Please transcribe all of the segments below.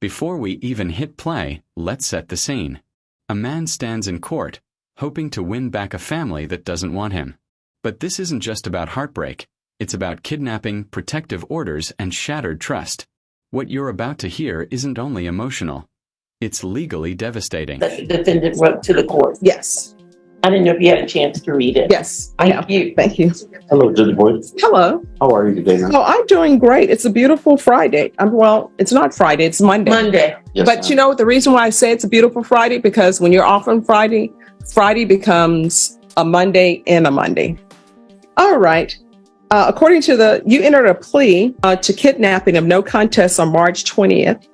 Before we even hit play, let's set the scene. A man stands in court, hoping to win back a family that doesn't want him. But this isn't just about heartbreak. It's about kidnapping, protective orders, and shattered trust. What you're about to hear isn't only emotional. It's legally devastating. That the defendant wrote to the court. Yes. I didn't know if you had a chance to read it. Yes. Thank you. Thank you. Hello, Judge Boyd. Hello. How are you today, ma'am? Oh, I'm doing great. It's a beautiful Friday. Well, it's not Friday, it's Monday. Monday. Yes, But ma'am. you know, the reason why I say it's a beautiful Friday, because when you're off on Friday, Friday becomes a Monday and a Monday. All right. According to you entered a plea to kidnapping of no contest on March 20th,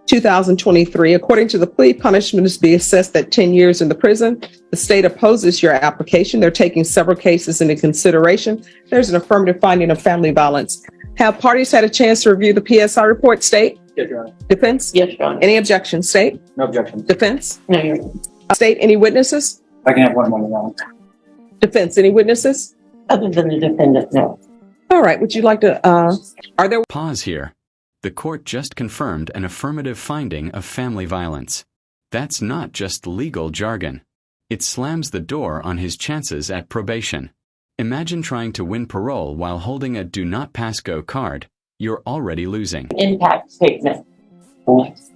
2023. According to the plea, punishment is to be assessed at 10 years in the prison. The state opposes your application. They're taking several cases into consideration. There's an affirmative finding of family violence. Have parties had a chance to review the PSI report? State? Yes, Your Honor. Defense? Yes, Your Honor. Any objections? State? No objection. Defense? No, Your Honor. State? Any witnesses? I can have one moment, Your Honor. Defense? Any witnesses? Other than the defendant, no. All right. Would you like to, are there? Pause here. The court just confirmed an affirmative finding of family violence. That's not just legal jargon. It slams the door on his chances at probation. Imagine trying to win parole while holding a do not pass go card. You're already losing. Impact statement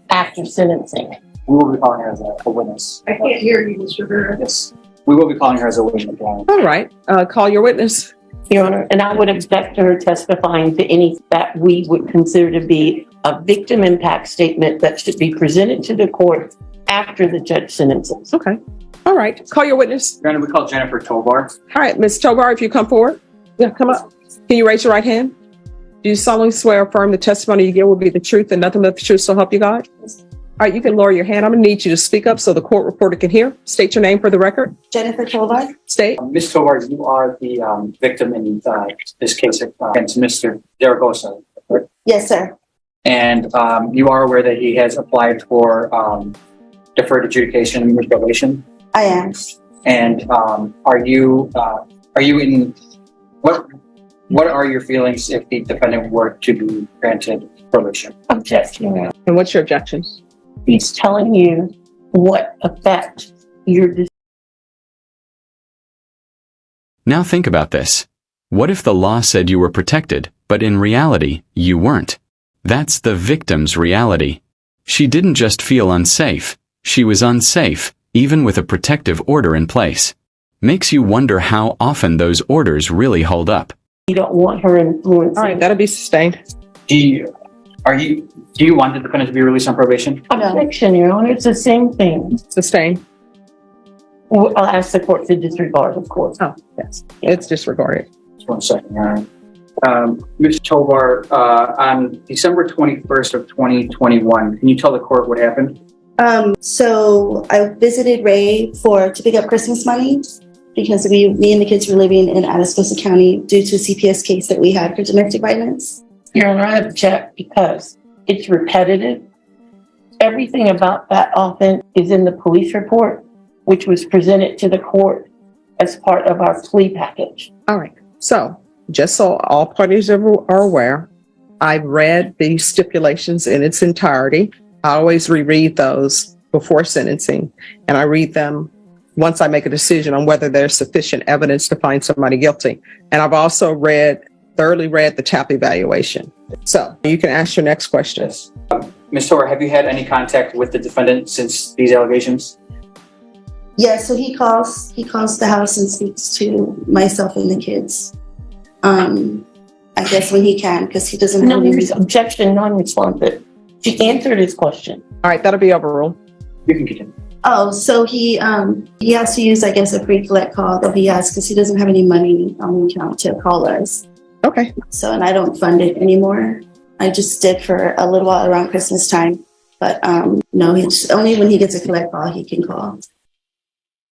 after sentencing. We will be calling her as a witness. I can't hear you, Mr. Vera. Yes. We will be calling her as a witness, Your Honor. All right. Call your witness. Your Honor, and I would object to her testifying to any that we would consider to be a victim impact statement that should be presented to the court after the judge sentences. Okay. All right. Call your witness. Your Honor, we call Jennifer Tovar. All right. Ms. Tovar, if you come forward. Yeah, come up. Can you raise your right hand? Do you solemnly swear or affirm the testimony you give will be the truth and nothing but the truth, so help you God? All right. You can lower your hand. I'm going to need you to speak up so the court reporter can hear. State your name for the record. Jennifer Tovar. State. Ms. Tovar, you are the victim in this case against Mr. Deragosa, correct? Yes, sir. And you are aware that he has applied for deferred adjudication with probation. I am. And are you in what are your feelings if the defendant were to be granted probation? Objection, Your Honor. And what's your objection? He's telling you what effect your Now think about this. What if the law said you were protected, but in reality, you weren't? That's the victim's reality. She didn't just feel unsafe. She was unsafe, even with a protective order in place. Makes you wonder how often those orders really hold up. you don't want her influencing. All right. That'll be sustained. Do you want the defendant to be released on probation? Objection, Your Honor. It's the same thing. Sustained. Well, I'll ask the court to disregard, of course. Oh, yes. It's disregarded. Just 1 second, Your Honor. Ms. Tovar, on December 21st of 2021, can you tell the court what happened? So I visited Ray to pick up Christmas money because me and the kids were living in Atascosa County due to a CPS case that we had for domestic violence. Your Honor, I object because it's repetitive. Everything about that offense is in the police report, which was presented to the court as part of our plea package. All right. So just so all parties are aware, I've read the stipulations in its entirety. I always reread those before sentencing, and I read them once I make a decision on whether there's sufficient evidence to find somebody guilty. And I've also thoroughly read the TAP evaluation. So you can ask your next question. Ms. Tovar, have you had any contact with the defendant since these allegations? Yeah, so he calls the house and speaks to myself and the kids. I guess when he can, because he doesn't have any reason. Objection, non-responsive. She answered his question. All right, that'll be overruled. You can continue. Oh, so he has to use, I guess, a pre-collect call that he has because he doesn't have any money on the account to call us. Okay. So, and I don't fund it anymore. I just did for a little while around Christmas time. But no, it's only when he gets a collect call, he can call.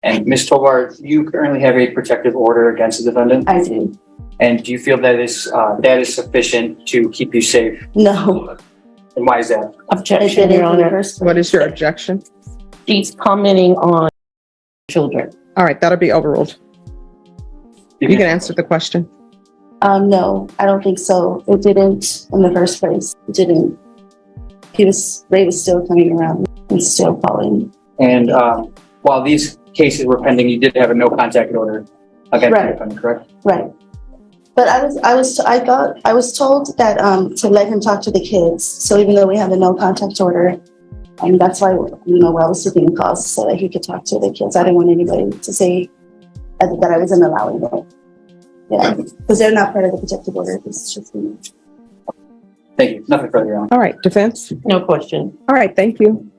And Ms. Tovar, you currently have a protective order against the defendant? I do. And do you feel that is sufficient to keep you safe? No. And why is that? Objection, Your Honor. What is your objection? She's commenting on children. All right, that'll be overruled. You can answer the question. No, I don't think so. It didn't in the first place. It didn't. Ray was still coming around and still calling. And while these cases were pending, you did have a no contact order against Right. the defendant, correct? Right. But I was told that to let him talk to the kids. So even though we have a no contact order, that's why, I was taking calls so that he could talk to the kids. I didn't want anybody to say that I wasn't allowing it. Yeah, because they're not part of the protective order. It's just me. Thank you. Nothing further on. All right, defense. No question. All right, thank you.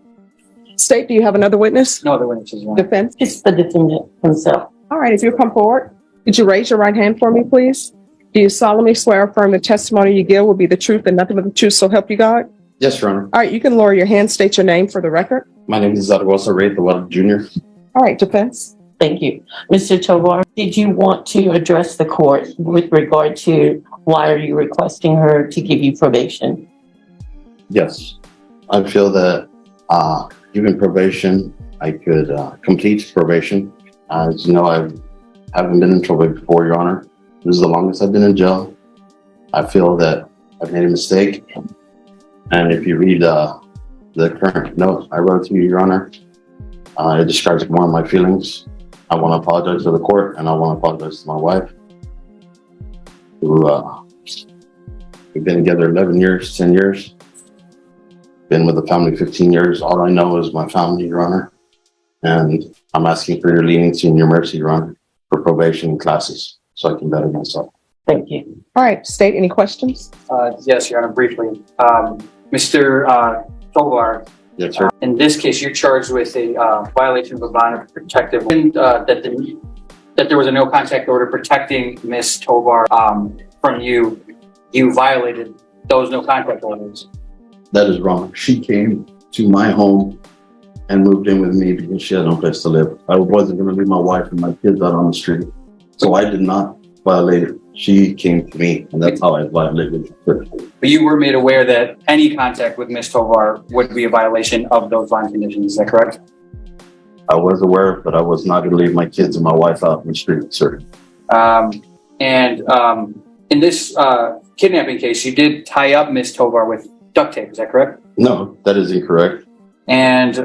State, do you have another witness? No other witnesses, Your Honor. Defense. Just the defendant himself. All right, if you'll come forward, could you raise your right hand for me, please? Do you solemnly swear or affirm the testimony you give will be the truth and nothing but the truth, so help you God? Yes, Your Honor. All right, you can lower your hand, state your name for the record. My name is Zaragoza Ray Tawada Jr. All right, defense. Thank you. Mr. Tovar, did you want to address the court with regard to why are you requesting her to give you probation? Yes. I feel that given probation, I could complete probation. As you know, I haven't been in trouble before, Your Honor. This is the longest I've been in jail. I feel that I've made a mistake. And if you read the current note I wrote to you, Your Honor, it describes more of my feelings. I want to apologize to the court, and I want to apologize to my wife, who we've been together 11 years, 10 years. Been with the family 15 years. All I know is my family, Your Honor. And I'm asking for your leniency and your mercy, Your Honor, for probation and classes, so I can better myself. Thank you. All right, state, any questions? Yes, Your Honor, briefly. Mr. Tovar, Yes, sir. in this case, you're charged with a violation of a bond of protective, that there was a no contact order protecting Ms. Tovar from you. You violated those no contact orders. That is wrong. She came to my home and moved in with me because she had no place to live. I wasn't going to leave my wife and my kids out on the street. So I did not violate it. She came to me, and that's how I violated her. But you were made aware that any contact with Ms. Tovar would be a violation of those bond conditions. Is that correct? I was aware, but I was not going to leave my kids and my wife out in the street, sir. In this kidnapping case, you did tie up Ms. Tovar with duct tape. Is that correct? No, that is incorrect. And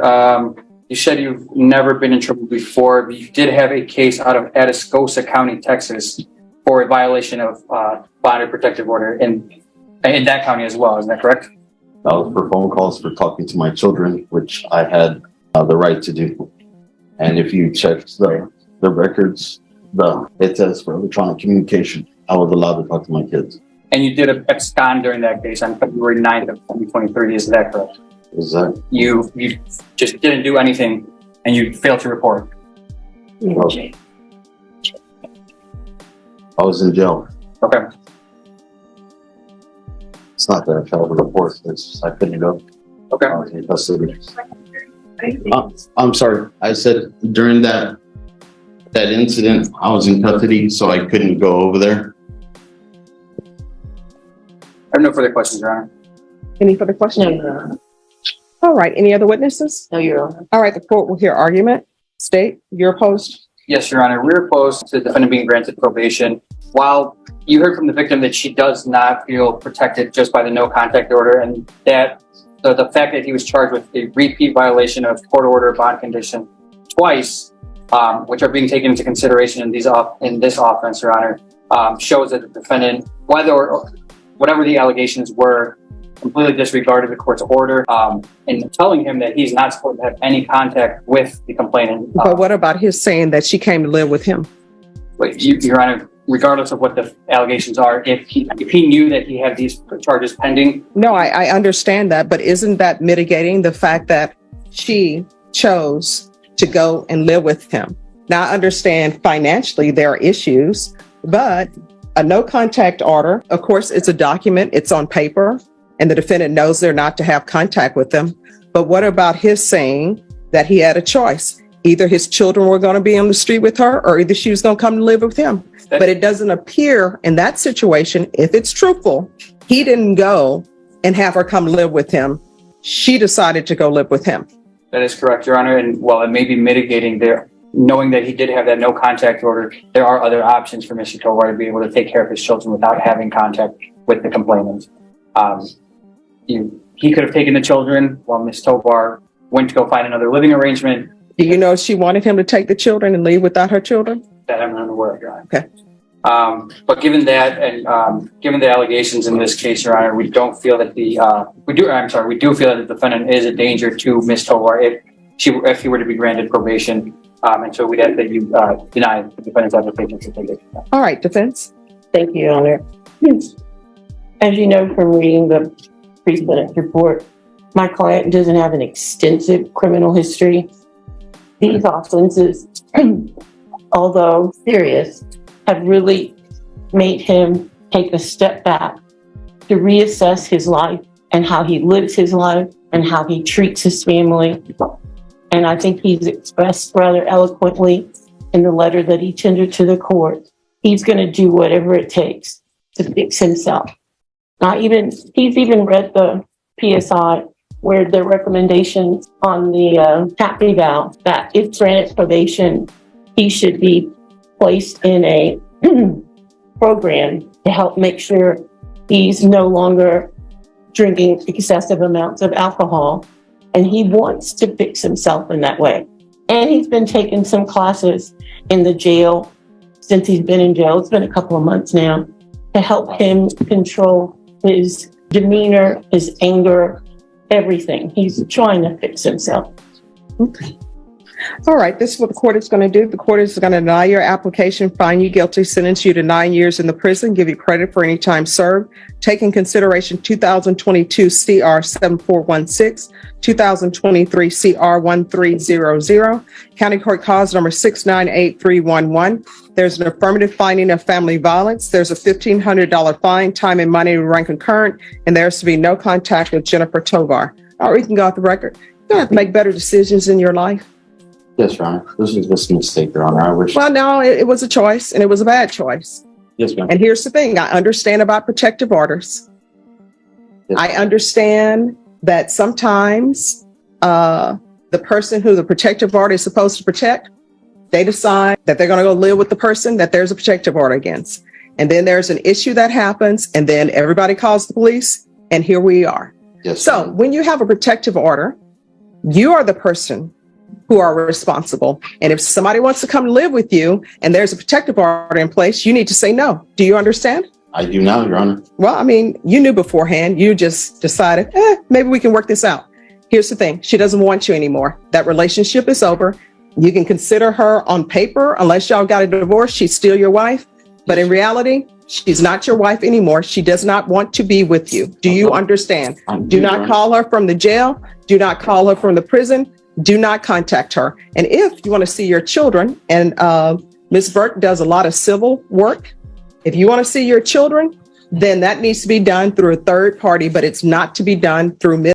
you said you've never been in trouble before, but you did have a case out of Atascosa County, Texas, for a violation of bond protective order in that county as well. Is that correct? That was for phone calls for talking to my children, which I had the right to do. And if you check the records, it says for electronic communication, I was allowed to talk to my kids. And you did abscond during that case on February 9th of 2023. Is that correct? Is that? You just didn't do anything and you failed to report. Okay. I was in jail. Okay. It's not that I failed to report. It's just I couldn't go. Okay. I was in custody. I'm sorry. I said during that incident, I was in custody, so I couldn't go over there. I have no further questions, Your Honor. Any further questions? No, Your Honor. All right, any other witnesses? No, Your Honor. All right, the court will hear argument. State, you're opposed? Yes, Your Honor. We're opposed to the defendant being granted probation. While you heard from the victim that she does not feel protected just by the no contact order, and that the fact that he was charged with a repeat violation of court order bond condition twice, which are being taken into consideration in this offense, Your Honor, shows that the defendant, whatever the allegations were, completely disregarded the court's order in telling him that he's not supposed to have any contact with the complainant. But what about his saying that she came to live with him? Your Honor, regardless of what the allegations are, if he knew that he had these charges pending. No, I understand that, but isn't that mitigating the fact that she chose to go and live with him? Now, I understand financially there are issues, but a no contact order, of course, it's a document, it's on paper, and the defendant knows they're not to have contact with them. But what about his saying that he had a choice? Either his children were going to be on the street with her, or either she was going to come to live with him. But it doesn't appear in that situation, if it's truthful, he didn't go and have her come live with him. She decided to go live with him. That is correct, Your Honor. And while it may be mitigating there, knowing that he did have that no contact order, there are other options for Mr. Tovar to be able to take care of his children without having contact with the complainant. he could have taken the children while Miss Tovar went to go find another living arrangement. Do you know if she wanted him to take the children and leave without her children? That I'm not aware of, Your Honor. Okay. But given that, and given the allegations in this case, Your Honor, we don't feel that we do feel that the defendant is a danger to Miss Tovar if he were to be granted probation. And so we'd ask that you deny the defendant's application for probation. All right, defense. Thank you, Your Honor. As you know from reading the pre-sentence report, my client doesn't have an extensive criminal history. These offenses, although serious, have really made him take a step back to reassess his life and how he lives his life and how he treats his family. And I think he's expressed rather eloquently in the letter that he tendered to the court. He's going to do whatever it takes to fix himself. He's even read the PSI where the recommendations on the tap eval that if granted probation, he should be placed in a program to help make sure he's no longer drinking excessive amounts of alcohol. And he wants to fix himself in that way. And he's been taking some classes in the jail since he's been in jail. It's been a couple of months now to help him control his demeanor, his anger, everything. He's trying to fix himself. Okay. All right, this is what the court is going to do. The court is going to deny your application, find you guilty, sentence you to 9 years in the prison, give you credit for any time served. Take in consideration 2022 CR 7416, 2023 CR 1300, County Court Cause number 698311. There's an affirmative finding of family violence. There's a $1,500 fine, time and money to run concurrent, and there's to be no contact with Jennifer Tovar. All right, we can go off the record. You have to make better decisions in your life. Yes, Your Honor. This was just a mistake, Your Honor. I wish. Well, no, it was a choice, and it was a bad choice. Yes, ma'am. And here's the thing. I understand about protective orders. Yes. I understand that sometimes the person who the protective order is supposed to protect, they decide that they're going to go live with the person that there's a protective order against. And then there's an issue that happens, and then everybody calls the police, and here we are. Yes. So when you have a protective order, you are the person who are responsible. And if somebody wants to come live with you and there's a protective order in place, you need to say no. Do you understand? I do now, Your Honor. Well, I mean, you knew beforehand. You just decided, maybe we can work this out. Here's the thing. She doesn't want you anymore. That relationship is over. You can consider her on paper, unless y'all got a divorce, she's still your wife. But in reality, she's not your wife anymore. She does not want to be with you. Do you understand? Do not call her from the jail. Do not call her from the prison. Do not contact her. And if you want to see your children, and Ms. Burke does a lot of civil work, if you want to see your children, then that needs to be done through a third party, but it's not to be done through